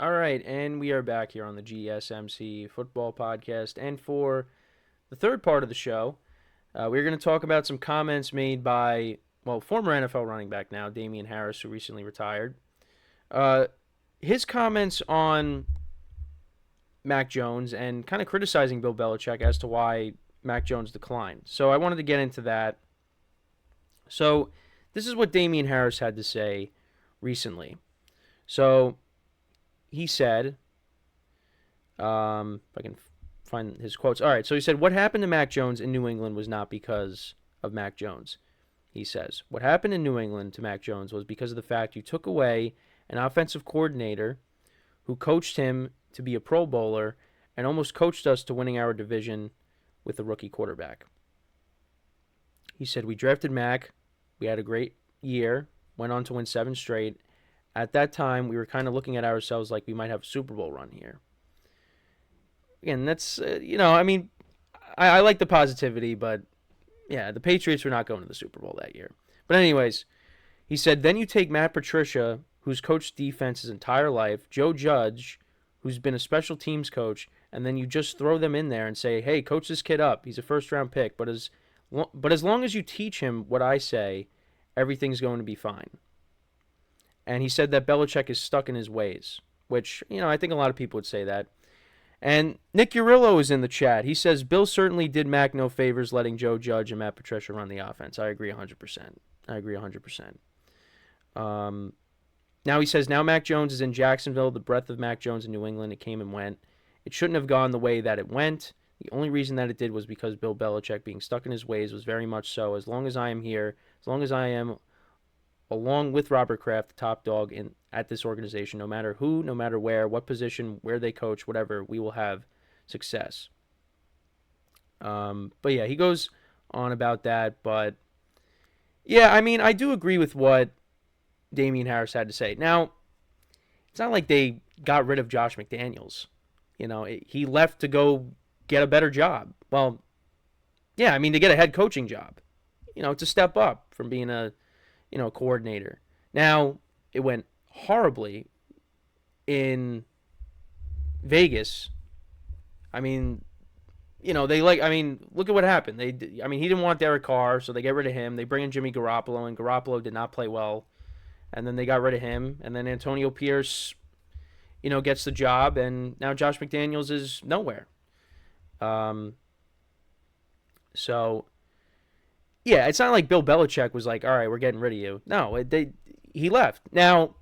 All right, and we are back here on the GSMC football podcast. And for the third part of the show, we're going to talk about some comments made by, former NFL running back now, Damien Harris, who recently retired. Uh, his comments on Mac Jones and kind of criticizing Bill Belichick as to why Mac Jones declined. So I wanted to get into that. So this is what Damien Harris had to say recently. So he said, if I can find his quotes. All right, so he said, "What happened to Mac Jones in New England was not because of Mac Jones." He says, "What happened in New England to Mac Jones was because of the fact you took away an offensive coordinator who coached him to be a Pro Bowler and almost coached us to winning our division with a rookie quarterback." He said, "We drafted Mac. We had a great year, went on to win 7 straight. At that time, we were kind of looking at ourselves like we might have a Super Bowl run here." Again, that's, I like the positivity, but yeah, the Patriots were not going to the Super Bowl that year. But anyways, he said, "Then you take Matt Patricia, who's coached defense his entire life, Joe Judge, who's been a special teams coach, and then you just throw them in there and say, hey, coach this kid up. He's a first-round pick, but as long as you teach him what I say, everything's going to be fine." And he said that Belichick is stuck in his ways, which, I think a lot of people would say that. And Nick Urillo is in the chat. He says, "Bill certainly did Mac no favors letting Joe Judge and Matt Patricia run the offense." I agree 100%. I agree 100%. Now he says, "Now Mac Jones is in Jacksonville. The breath of Mac Jones in New England, it came and went. It shouldn't have gone the way that it went. The only reason that it did was because Bill Belichick being stuck in his ways was very much so. As long as I am here, as long as I am along with Robert Kraft, the top dog at this organization, no matter who, no matter where, what position, where they coach, whatever, we will have success." But yeah, he goes on about that. But yeah, I do agree with what Damian Harris had to say. Now, it's not like they got rid of Josh McDaniels. He left to go get a better job. Well, yeah, to get a head coaching job. To step up from being a coordinator. Now, it went horribly in Vegas. Look at what happened. He didn't want Derek Carr, so they get rid of him. They bring in Jimmy Garoppolo, and Garoppolo did not play well. And then they got rid of him, and then Antonio Pierce, gets the job, and now Josh McDaniels is nowhere. So yeah, it's not like Bill Belichick was like, "All right, we're getting rid of you." No, he left. Now,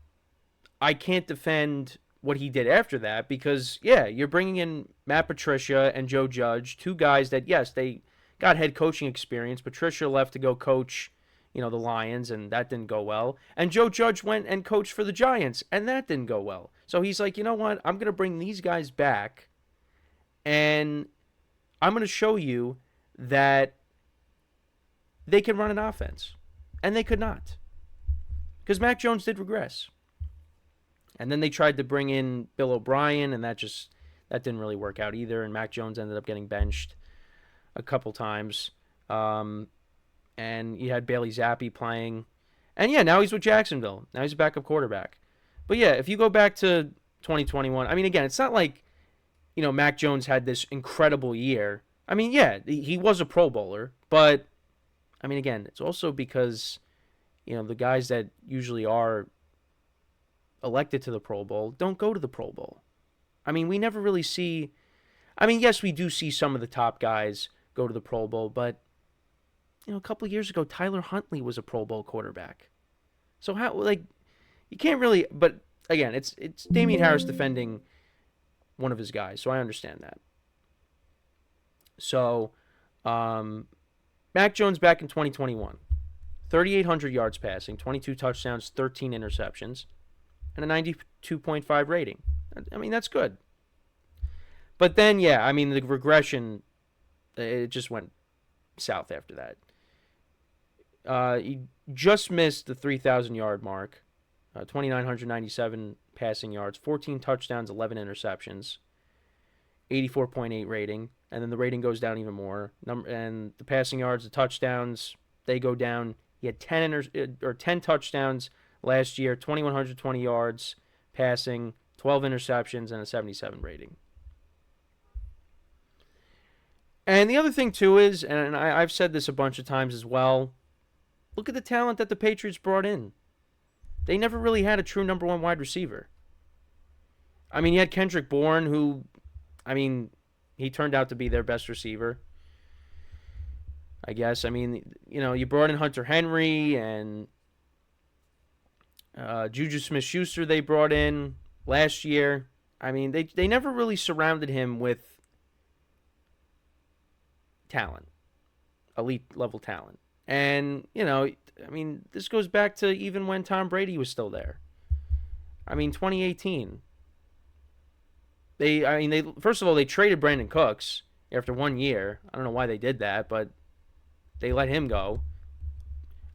I can't defend what he did after that because, yeah, you're bringing in Matt Patricia and Joe Judge, two guys that, yes, they got head coaching experience. Patricia left to go coach, the Lions, and that didn't go well. And Joe Judge went and coached for the Giants, and that didn't go well. So he's like, you know what? I'm going to bring these guys back, and I'm going to show you that they can run an offense. And they could not. Because Mac Jones did regress. And then they tried to bring in Bill O'Brien, and that didn't really work out either. And Mac Jones ended up getting benched a couple times. And you had Bailey Zappi playing. And yeah, now he's with Jacksonville. Now he's a backup quarterback. But yeah, if you go back to 2021, again, it's not like, Mac Jones had this incredible year. Yeah, he was a Pro Bowler, but again, it's also because, the guys that usually are elected to the Pro Bowl don't go to the Pro Bowl. We never really see. Yes, we do see some of the top guys go to the Pro Bowl, but, a couple of years ago, Tyler Huntley was a Pro Bowl quarterback. So how, you can't really. But again, it's Damian Harris defending one of his guys, so I understand that. So, Mac Jones back in 2021. 3,800 yards passing, 22 touchdowns, 13 interceptions, and a 92.5 rating. That's good. But then, yeah, the regression, it just went south after that. He just missed the 3,000-yard mark, 2,997 passing yards, 14 touchdowns, 11 interceptions, 84.8 rating. And then the rating goes down even more. And the passing yards, the touchdowns, they go down. He had 10 touchdowns last year, 2,120 yards passing, 12 interceptions, and a 77 rating. And the other thing, too, is, and I've said this a bunch of times as well, look at the talent that the Patriots brought in. They never really had a true number one wide receiver. I mean, you had Kendrick Bourne, who, I mean, he turned out to be their best receiver, I guess. I mean, you know, you brought in Hunter Henry and Juju Smith-Schuster they brought in last year. I mean, they never really surrounded him with talent, elite level talent. And, you know, I mean, this goes back to even when Tom Brady was still there. I mean, 2018. They first of all, they traded Brandon Cooks after 1 year. I don't know why they did that, but they let him go.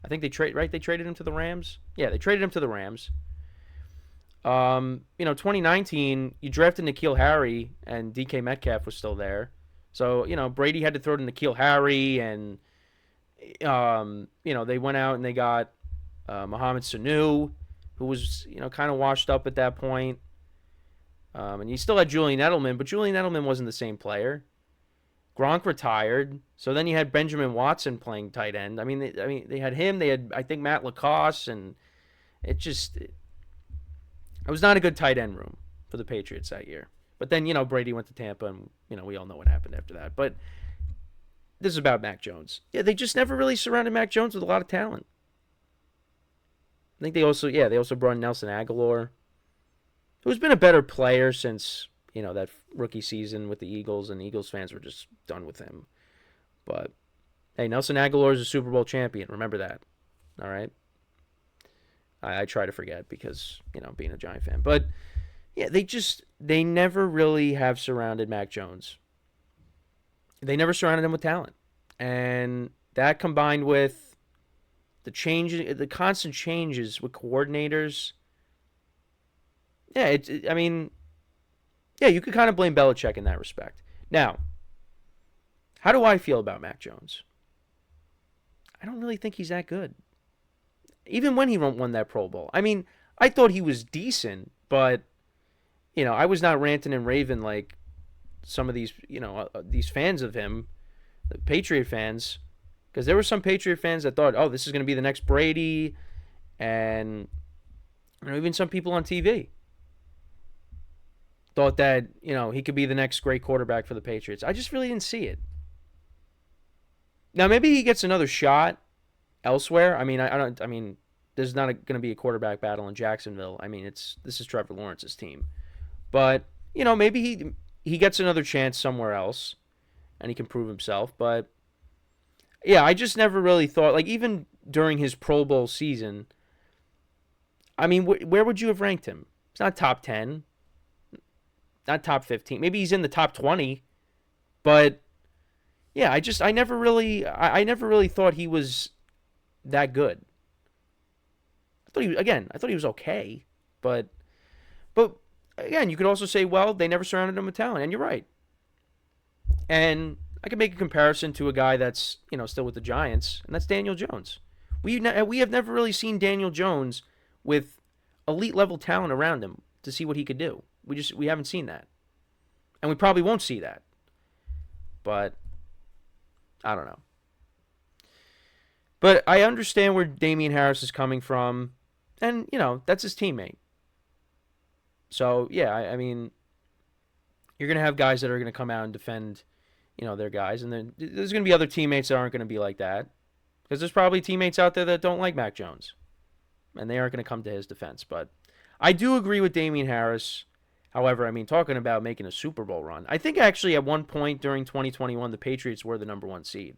I think they traded him to the Rams. Yeah, they traded him to the Rams. You know, 2019, you drafted N'Keal Harry, and DK Metcalf was still there. So, you know, Brady had to throw to N'Keal Harry, and you know, they went out and they got Mohamed Sanu, who was, you know, kind of washed up at that point. And you still had Julian Edelman, but Julian Edelman wasn't the same player. Gronk retired, so then you had Benjamin Watson playing tight end. I mean, they had him. They had, I think, Matt Lacoste, and it was not a good tight end room for the Patriots that year. But then, you know, Brady went to Tampa, and, you know, we all know what happened after that. But this is about Mac Jones. Yeah, they just never really surrounded Mac Jones with a lot of talent. I think they also brought in Nelson Aguilar, who's been a better player since, you know, that rookie season with the Eagles, and Eagles fans were just done with him. But, hey, Nelson Aguilar is a Super Bowl champion. Remember that. All right? I try to forget because, you know, being a Giant fan. But, yeah, they never really have surrounded Mac Jones. They never surrounded him with talent. And that combined with the constant changes with coordinators, yeah, I mean, yeah, you could kind of blame Belichick in that respect. Now, how do I feel about Mac Jones? I don't really think he's that good. Even when he won that Pro Bowl. I mean, I thought he was decent, but, you know, I was not ranting and raving like some of these, you know, these fans of him, the Patriot fans, because there were some Patriot fans that thought, oh, this is going to be the next Brady, and, you know, even some people on TV thought that, you know, he could be the next great quarterback for the Patriots. I just really didn't see it. Now, maybe he gets another shot elsewhere. I mean, I mean, there's not going to be a quarterback battle in Jacksonville. I mean, this is Trevor Lawrence's team. But, you know, maybe he gets another chance somewhere else and he can prove himself. But, yeah, I just never really thought, like, even during his Pro Bowl season, I mean, where would you have ranked him? It's not top 10, not top 15. Maybe he's in the top 20. But, yeah, I never really thought he was that good. I thought he was okay. But again, you could also say, well, they never surrounded him with talent, and you're right. And I could make a comparison to a guy that's, you know, still with the Giants, and that's Daniel Jones. We have never really seen Daniel Jones with elite level talent around him to see what he could do. We haven't seen that, and we probably won't see that. But I don't know. But I understand where Damien Harris is coming from, and, you know, that's his teammate. So, yeah, I mean, you're going to have guys that are going to come out and defend, you know, their guys. And then there's going to be other teammates that aren't going to be like that. Because there's probably teammates out there that don't like Mac Jones. And they aren't going to come to his defense. But I do agree with Damien Harris. However, I mean, talking about making a Super Bowl run, I think actually at one point during 2021, the Patriots were the number one seed.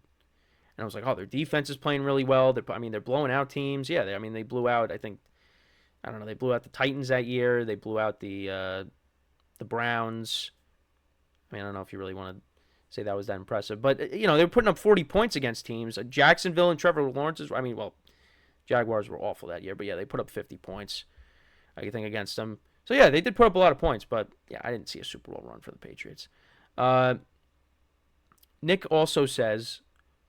And I was like, oh, their defense is playing really well. They're blowing out teams. Yeah, they blew out, they blew out the Titans that year. They blew out the Browns. I mean, I don't know if you really want to say that was that impressive. But, you know, they were putting up 40 points against teams. Jacksonville and Trevor Lawrence's, Jaguars were awful that year. But, yeah, they put up 50 points, I think, against them. So, yeah, they did put up a lot of points. But, yeah, I didn't see a Super Bowl run for the Patriots. Nick also says,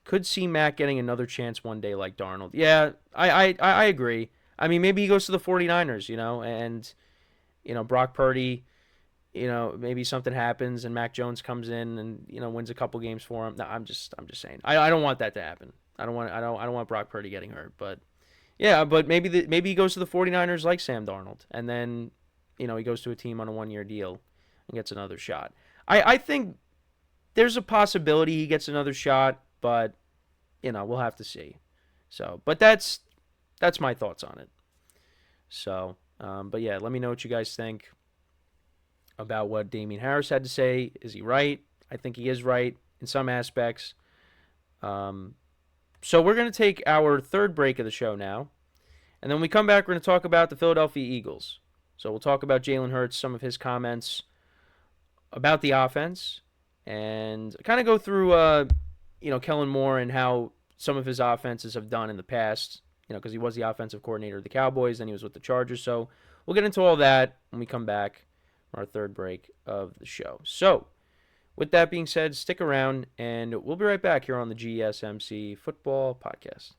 could see Mac getting another chance one day like Darnold. Yeah, I agree. I mean, maybe he goes to the 49ers, you know, and, Brock Purdy, maybe something happens and Mac Jones comes in and wins a couple games for him. No, I'm just saying. I don't want that to happen. I don't want Brock Purdy getting hurt, but yeah, but maybe he goes to the 49ers like Sam Darnold, and then he goes to a team on a 1-year deal and gets another shot. I think there's a possibility he gets another shot, but we'll have to see. So, but that's my thoughts on it. So, but yeah, let me know what you guys think about what Damien Harris had to say. Is he right? I think he is right in some aspects. So we're going to take our third break of the show now. And then when we come back, we're going to talk about the Philadelphia Eagles. So we'll talk about Jalen Hurts, some of his comments about the offense, and kind of go through, Kellen Moore and how some of his offenses have done in the past, because he was the offensive coordinator of the Cowboys, then he was with the Chargers. So we'll get into all that when we come back from our third break of the show. So with that being said, stick around, and we'll be right back here on the GSMC Football Podcast.